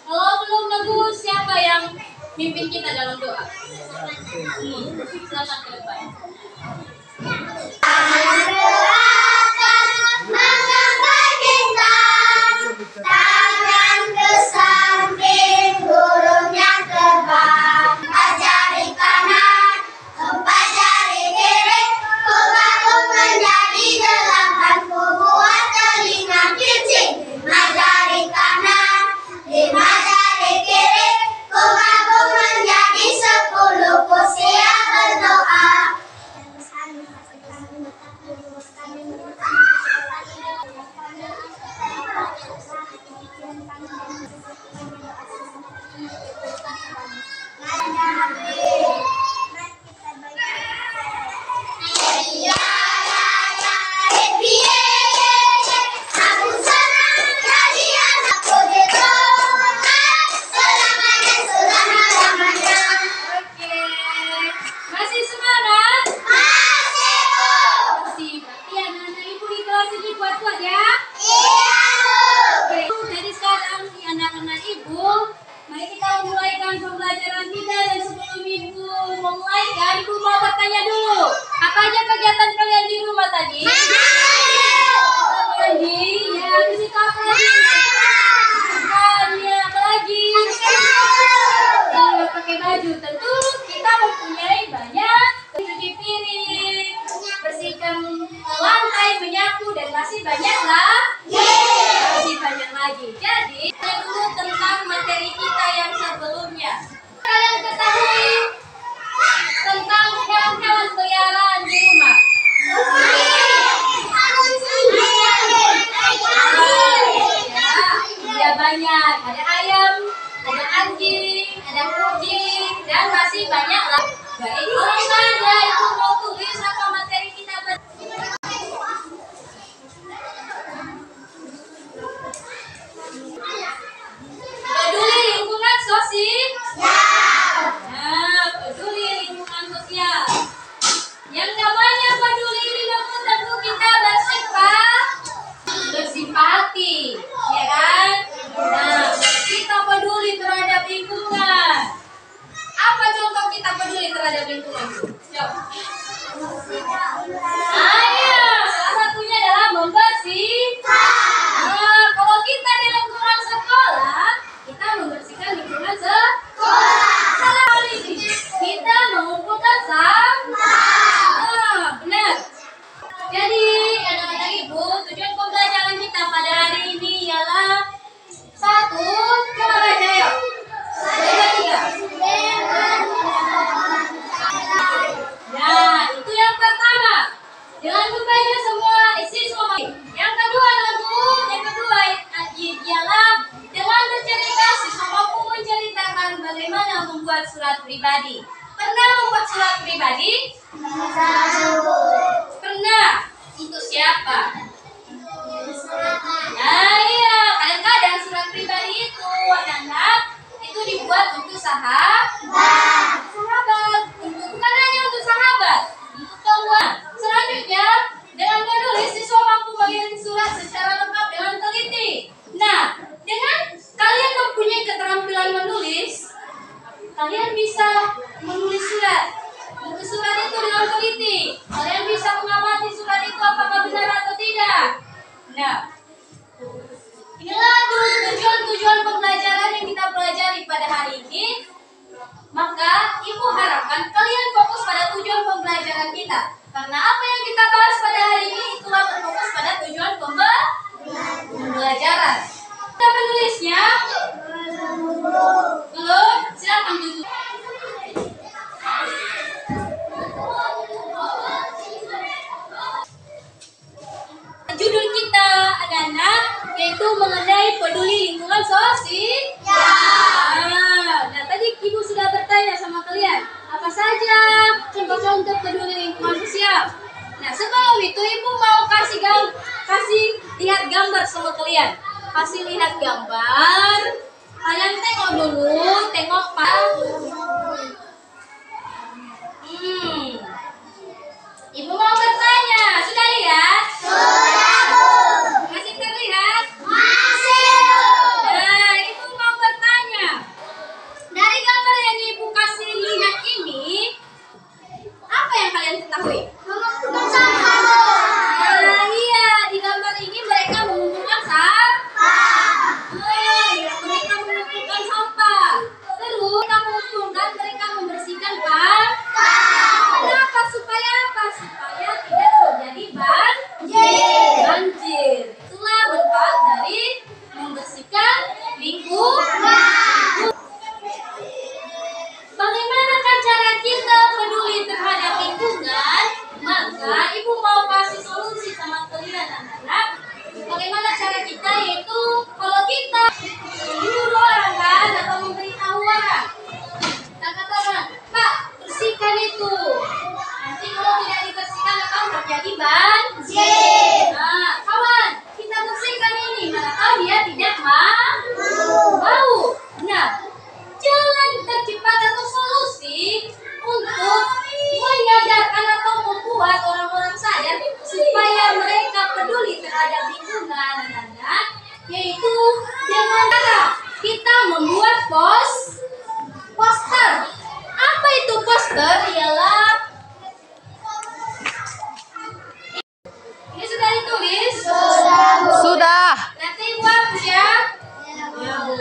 Kalau belum nemu, siapa yang mimpin kita dalam doa? Selamat ke depan. Mengangkat bintang, tangan ke samping, burungnya terbang. Empat jari kanan, empat jari kiri, ku gabung menjadi delapan, ku buat telinga kincing. Lima jari kanan, lima jari kiri, ku gabung menjadi 10, ku siap berdoa. Masih semangat? Masih, Bu. Masih. Berarti anak-anak ibu di kelas ini kuat-kuat ya? Iya, Bu. Oke, jadi sekarang nih anak-anak ibu, mari kita memulaikan pembelajaran kita. Dan sebelum ibu memulaikan, ibu mau bertanya dulu, apa aja kegiatan kalian di rumah tadi? Mandi, ya, habis itu apa lagi? Makan, ya, apa lagi? Pakai baju. Tentu kita mempunyai banyak, cuci piring, bersihkan lantai, menyapu, dan masih banyak lah. Masih banyak lagi. Jadi, dulu tentang materi kita yang sebelumnya. Kalian ketahui tentang hewan-hewan peliharaan di rumah? Ya, banyak. Ada ayam, ada anjing, ada kucing, dan masih banyak lah. Baik, mana ibu mau tulis apa materi kita? Peduli lingkungan sosial. Nah, peduli lingkungan sosial. Yang namanya peduli lingkungan tentu kita bersifati, ya kan? Nah, kita peduli terhadap lingkungan. Apa contoh kita peduli terhadap lingkungan? Coba. Ayo, salah satunya adalah membersihkan. Nah, kalau kita di lingkungan sekolah, kita membersihkan lingkungan sekolah. Salah kali ini, kita mengumpulkan sampah. Nah, benar. Jadi, anak-anak ibu, tujuan pembelajaran kita pada hari ini ialah 1, coba baca yuk. 2, 3. Nah, itu yang pertama. Jangan lupa ya semua siswa. Yang kedua ialah dengan bercerita, siswa mampu menceritakan bagaimana membuat surat pribadi. Pernah membuat surat pribadi? Pernah. Untuk siapa? Nah, iya. Kadang-kadang surat pribadi itu, anak-anak, itu dibuat untuk sahabat. Bukan hanya untuk sahabat, untuk kawan. Selanjutnya, dengan menulis, siswa mampu mengirim surat secara lengkap dengan teliti. Nah, dengan kalian mempunyai keterampilan menulis, kalian bisa menulis surat. Untuk surat itu dengan teliti. Kalian bisa mengamati surat itu apakah benar atau tidak. Nah, inilah tujuan-tujuan pembelajaran yang kita pelajari pada hari ini. Maka ibu harapkan kalian fokus pada tujuan pembelajaran kita. Karena apa yang kita bahas pada hari ini itulah berfokus pada tujuan pembelajaran. Kita menulisnya? Belum? Silakan tutup. Judul kita anak-anak yaitu mengenai peduli lingkungan sosial. Nah, tadi ibu sudah bertanya sama kalian, apa saja contoh-contoh peduli lingkungan sosial. Nah, sebelum itu ibu mau kasih lihat gambar sama kalian. Kasih lihat gambar. Kalian tengok dulu, tengok Pak. Ibu mau bertanya, sudah lihat? Sudah, Bu. Masih terlihat? Masih, Bu. Nah, ibu mau bertanya. membuat poster. Apa itu poster? Ialah ini sudah ditulis? Sudah. Nanti Ibu hapus ya. Ya, Bu.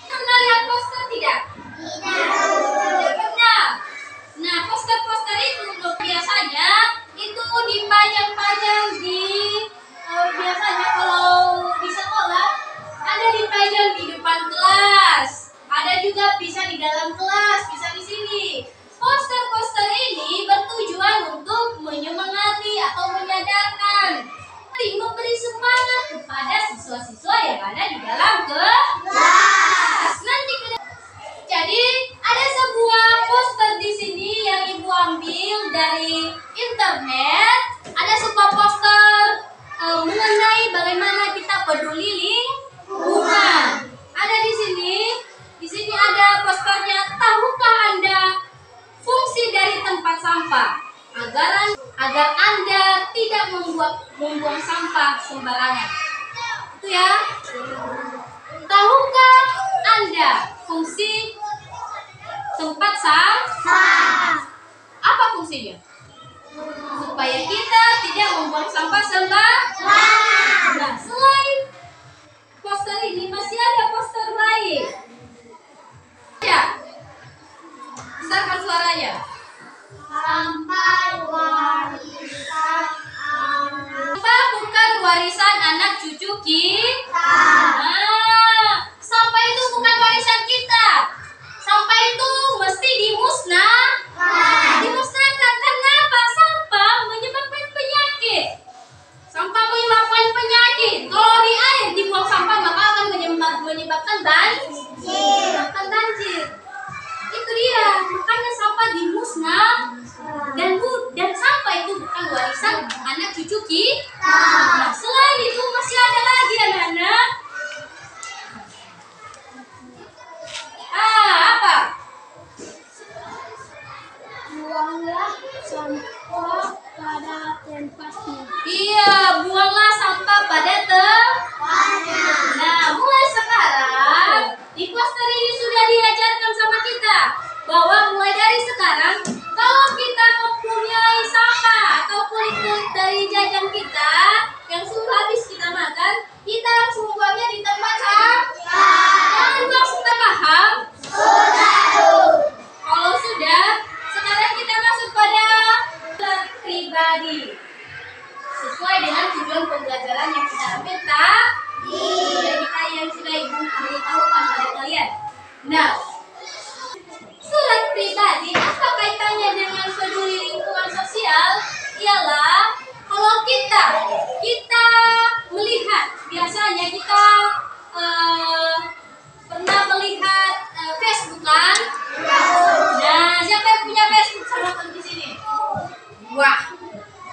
Pernah lihat poster tidak? Tidak pernah. Nah, poster-poster itu biasanya itu dipajang-pajang di biasanya kalau di sekolah ada dipajang di depan kelas, ada juga bisa di dalam kelas, bisa di sini. Poster-poster ini bertujuan untuk menyemangati atau menyadarkan, memberi semangat kepada siswa-siswa yang ada di dalam kelas. Nanti jadi ada sebuah poster di sini yang Ibu ambil dari internet. Ada sebuah poster mengenai bagaimana kita peduli lingkungan. Ada di sini. Di sini ada posternya. Tahukah Anda fungsi dari tempat sampah? Agar Anda tidak membuang sampah sembarangan. Itu ya. Tahukah Anda fungsi tempat sampah? Apa fungsinya? Supaya kita tidak membuang sampah sembarangan. Nah, selain poster ini masih ada poster lain. Ya. Besarkan suaranya. Sampai warisan Sampah bukan warisan anak cucu kita. Sampah itu bukan warisan kita. Sampah itu mesti dimusnahkan. Karena apa? Sampah menyebabkan penyakit. Sampah menyebabkan penyakit. Kalau di air dibuang sampah maka akan menyebabkan banjir. Itu dia. Makanya sampah dimusnahkan. Dan sampah itu bukan warisan anak cucu kita. Nah, selain itu masih ada lagi anak-anak. Apa? buanglah sampah pada tempatnya. Iya, buanglah sampah pada tempatnya. Nah, mulai sekarang di poster ini sudah diajarkan sama kita bahwa mulai dari sekarang kalau kita mempunyai sampah atau kulit-kulit dari jajan kita yang sudah habis kita makan, kita harus membuangnya di tempat sampah. Jangan sudah paham? Kalau sudah, sekarang kita masuk pada pribadi sesuai dengan tujuan pembelajaran yang kita ambil tadi. Jadi kayak yang sudah Ibu beritahukan pada kalian. Nah, surat pribadi apa kaitannya dengan peduli lingkungan sosial? Ialah kalau kita melihat, biasanya kita pernah melihat Facebook kan? Nah, siapa yang punya Facebook sama di sini? Wah,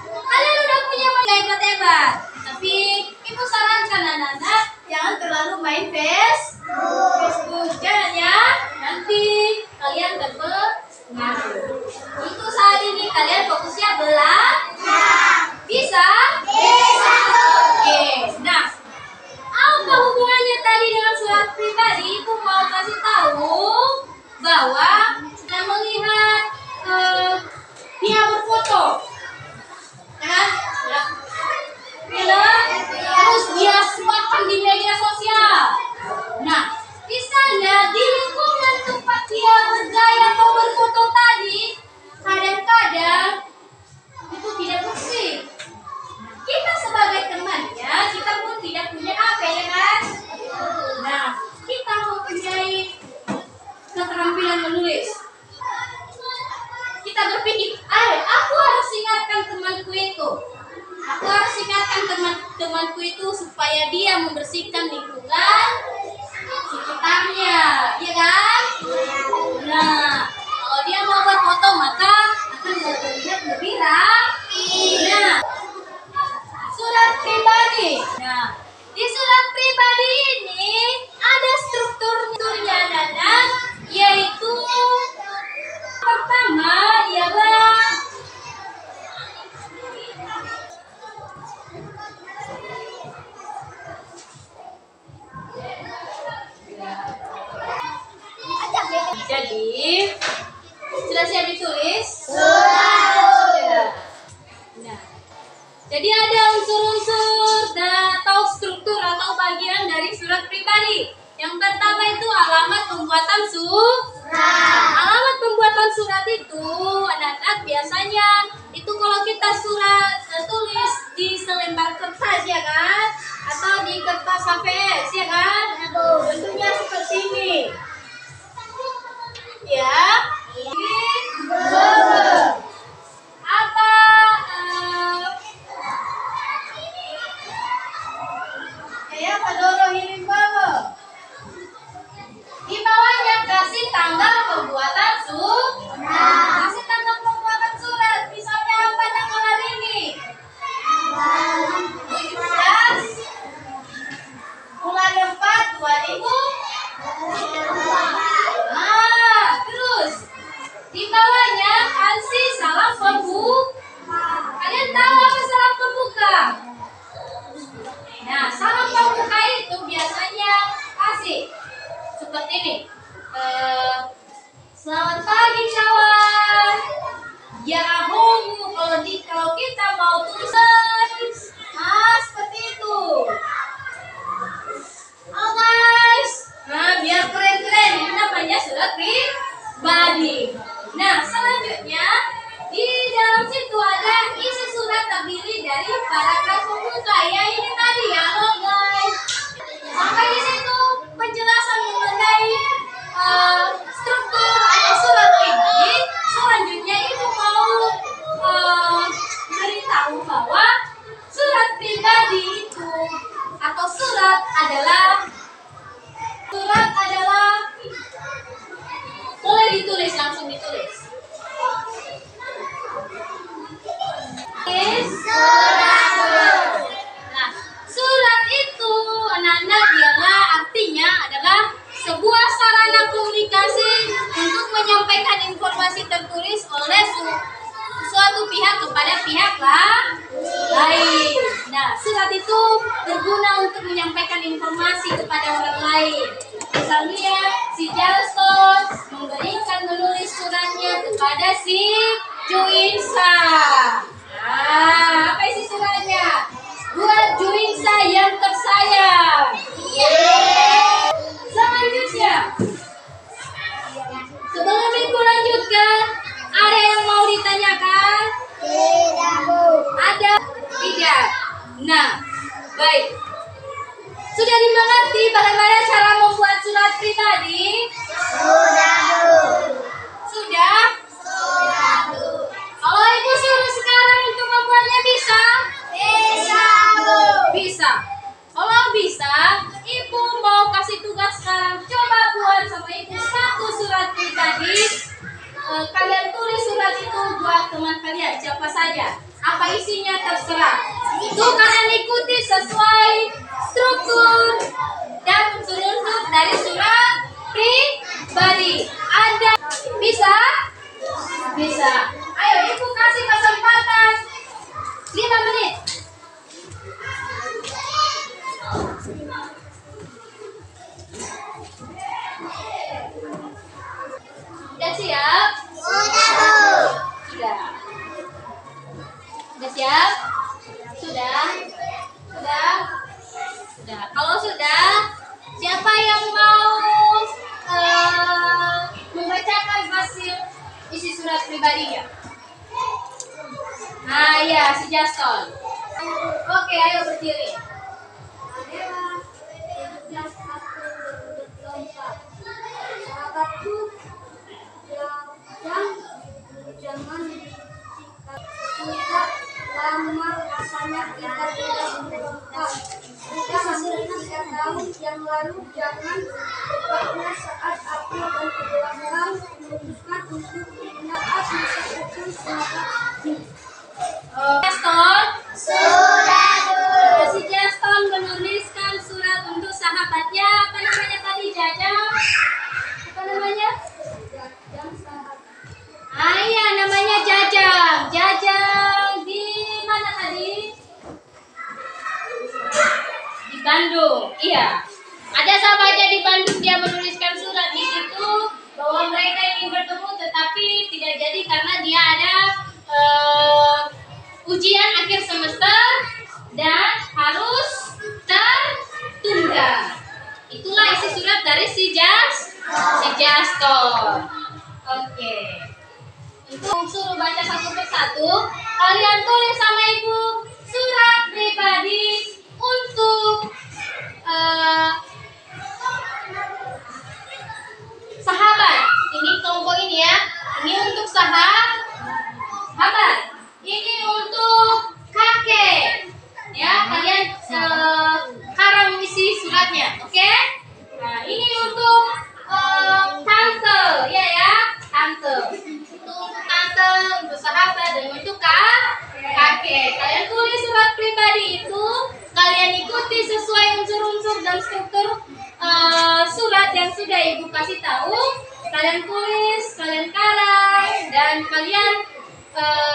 kalian udah punya hebat-hebat. Tapi Ibu sarankan anak-anak jangan terlalu main Facebook. Jangan ya, nanti kalian terpengaruh. Untuk saat ini kalian fokusnya belajar. Bisa? Oke. Nah, apa hubungannya tadi dengan surat pribadi? Ibu mau kasih tahu bahwa kita melihat dia berfoto, kan? Terus dia sebarkan di media sosial. Nah, di sana di lingkungan tempat dia bergaya atau berfoto tadi, kadang-kadang itu tidak bersih. Kita sebagai temannya, kita pun tidak punya HP ya kan? Nah, kita mempunyai keterampilan menulis. Kita berpikir, aku harus ingatkan temanku itu. Aku harus ingatkan temanku itu supaya dia membersihkan lingkungan sekitarnya, ya kan? Nah, kalau dia mau buat foto maka akan terlihat lebih rapi. Nah, surat pribadi. Nah, di surat pembuatan surat. Alamat pembuatan surat itu anak-anak biasanya itu kalau kita surat tulis di selembar kertas ya kan, atau di kertas HVS ya kan, bentuknya seperti ini ya. Apa kayak Padoro ini bawa di bawahnya kasih tanggal pembuatan surat. Kasih tanggal pembuatan surat. Misalnya apa tanggal hari ini? 17 bulan 4 2000. Terus di bawahnya kasih salam pembuka. Kalian tahu apa salam pembuka? Nah, salam pembuka itu biasanya kasih seperti ini. Selamat pagi kawan. Ya homo kalau kita mau tulisan. Nah, seperti itu. Oh guys. Nah, biar keren-keren ini namanya surat pribadi. Nah, selanjutnya di dalam situ ada isi surat terdiri dari paragraf pembuka. Ya ini tadi ya, loh guys. Sampai di situ penjelasan mengenai struktur atau surat pribadi. Selanjutnya itu mau beritahu bahwa surat pribadi itu atau surat adalah boleh ditulis, langsung ditulis. Nah, surat itu anak-anak artinya adalah sebuah sarana komunikasi untuk menyampaikan informasi tertulis oleh suatu pihak kepada pihak lain. Nah, surat itu berguna untuk menyampaikan informasi kepada orang lain. Misalnya, si Jalston menulis suratnya kepada si Juinsa. Nah, apa isi suratnya? Buat Juinsa yang tersayang. Selanjutnya, sebelum ibu lanjutkan, ada yang mau ditanyakan? Ada? Tidak. Nah, baik. Sudah dimengerti bagaimana cara membuat surat pribadi? Sudah? Kalau ibu suruh sekarang untuk membuatnya bisa? Bisa. Kalau bisa, ibu mau kasih tugas sekarang. Coba buat sama ibu satu surat pribadi. Kalian tulis surat itu buat teman kalian, siapa saja. Apa isinya terserah. Itu kalian ikuti sesuai struktur dan unsur-unsur dari surat pribadi. Ada bisa? Bisa. Ayo ibu kasih kesempatan 5 menit. Udah siap? Sudah. Sudah siap? Sudah? Sudah. Kalau sudah, siapa yang mau membacakan hasil isi surat pribadinya? Nah, ya, si Justin. Oke, ayo berdiri. Sahabatku, jangan sudah lama rasanya kita tidak berjumpa. Sudah hampir 3 tahun yang lalu, jangan tepatnya saat aku dan kedua orang memutuskan untuk maaf mengucapkan selamat. Justin? Sudah. Si Justin menuliskan surat untuk sahabatnya. Apa namanya tadi, Jajang? Apa namanya? Iya, namanya Jajang. Jajang di mana tadi? Di Bandung. Iya. Ada sahabatnya di Bandung, dia menuliskan surat di situ bahwa mereka ingin bertemu tetapi tidak jadi karena dia ada ujian akhir semester dan harus tertunda. Itulah isi surat dari si Jas. Si Jastor. Oke. Itu suruh baca satu persatu. Kalian tulis sama ibu surat pribadi untuk sahabat. Ini kelompok ini ya. Ini untuk sahabat. Ini untuk kakek. Ya, kalian karang isi suratnya, oke? Nah, ini untuk tante, ya, tante. Untuk tante, untuk sahabat, dan untuk kakek. Kalian tulis surat pribadi itu, kalian ikuti sesuai unsur-unsur dan struktur surat yang sudah ibu kasih tahu. Kalian tulis, kalian karang, dan kalian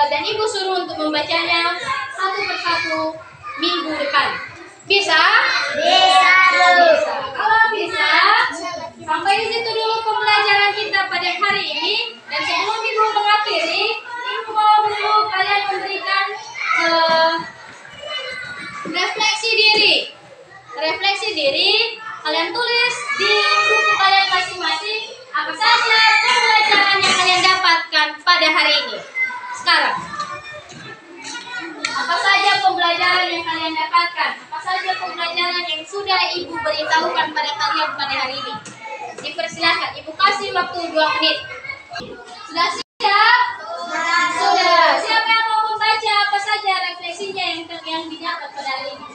dan ibu suruh untuk membacanya satu persatu minggu depan. Bisa? Bisa. Bisa. Kalau bisa, sampai di situ dulu pembelajaran kita pada hari ini. Dan sebelum ibu mengakhiri, ibu mau dulu kalian memberikan refleksi diri. Refleksi diri, kalian tulis di buku kalian masing-masing apa saja pembelajaran yang kalian dapatkan pada hari ini. Sekarang, apa saja pembelajaran yang kalian dapatkan? Apa saja pembelajaran yang sudah ibu beritahukan pada kalian pada hari ini? Dipersilakan, ibu kasih waktu 2 menit. Sudah siap? Sudah. Siapa yang mau membaca apa saja refleksinya yang didapat pada hari ini?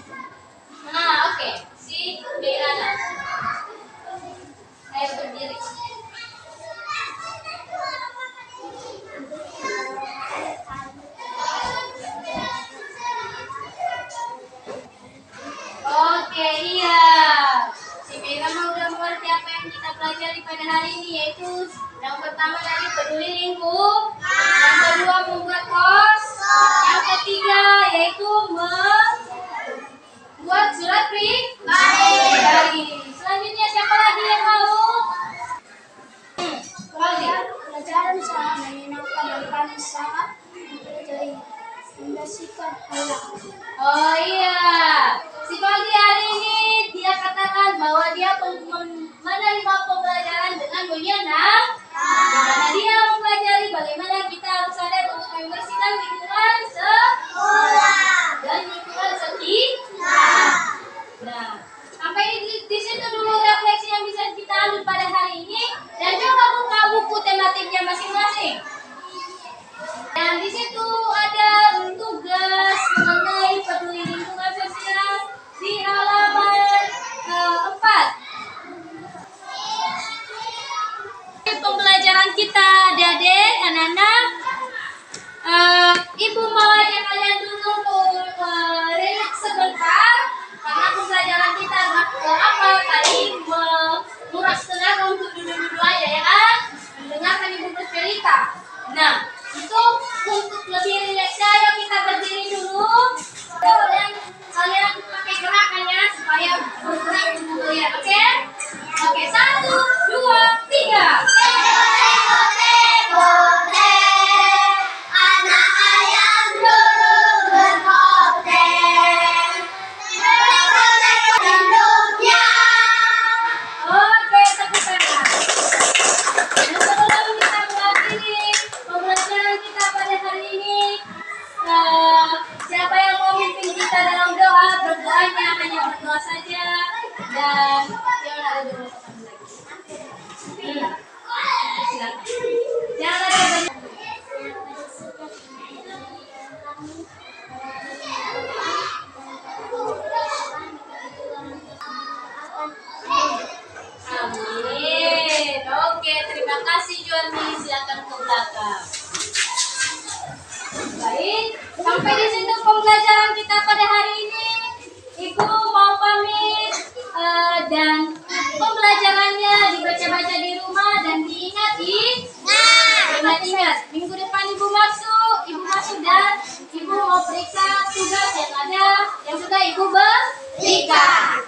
Nah, oke. Si Beana. Ayo berdiri. Oke, iya. Si Beana udah mengerti apa yang kita pelajari pada hari ini, yaitu yang pertama tadi peduli lingkup, yang kedua membuat pos, yang ketiga yaitu membuat surat pribadi. Selanjutnya siapa lagi yang mau? Pelajaran sangat menyenangkan dan kami sangat mempelajari mendasarkan Allah. Oh iya, si pagi hari ini dia katakan bahwa dia menerima pembelajaran dengan menyenang, di mana dia mempelajari bagaimana kita harus sadar untuk membersihkan lingkungan sekolah dan lingkungan sekitar. Nah, sampai di situ dulu refleksi yang bisa kita ambil pada hari ini, dan coba buka buku tematiknya masing-masing. Dan di situ ada tugas mengenai peduli lingkungan sosial di halaman 4. Pembelajaran kita, adik-adik, anak-anak, ibu mau ajak kalian dulu untuk relax sebentar, karena pembelajaran kita apa tadi menguras tenaga untuk duduk-duduk aja, ya kan? Mendengarkan ibu bercerita. Nah, untuk lebih rileksnya, ayo kita berdiri dulu. Dan kalian pakai gerakannya supaya bergerak tubuh kalian, oke? Oke, 1, 2, 3. Anak ayam dulu berhotel. Hidupnya. Oke, tepuk tangan. Dan sebelum kita mengakhiri pembelajaran kita pada hari ini, siapa yang mau mimpin kita dalam doa? Berdoanya hanya berdoa saja, dan jangan ada doa lagi. Silakan. Jangan ada banyak. Amin. Oke, terima kasih Juarmi. Silakan ke belakang. Baik, sampai di situ pembelajaran kita pada hari ini. Ibu mau pamit, dan pembelajarannya dibaca-baca di rumah dan diingat. Ingat, minggu depan ibu masuk dan ibu mau periksa tugas yang ada yang sudah ibu berikan.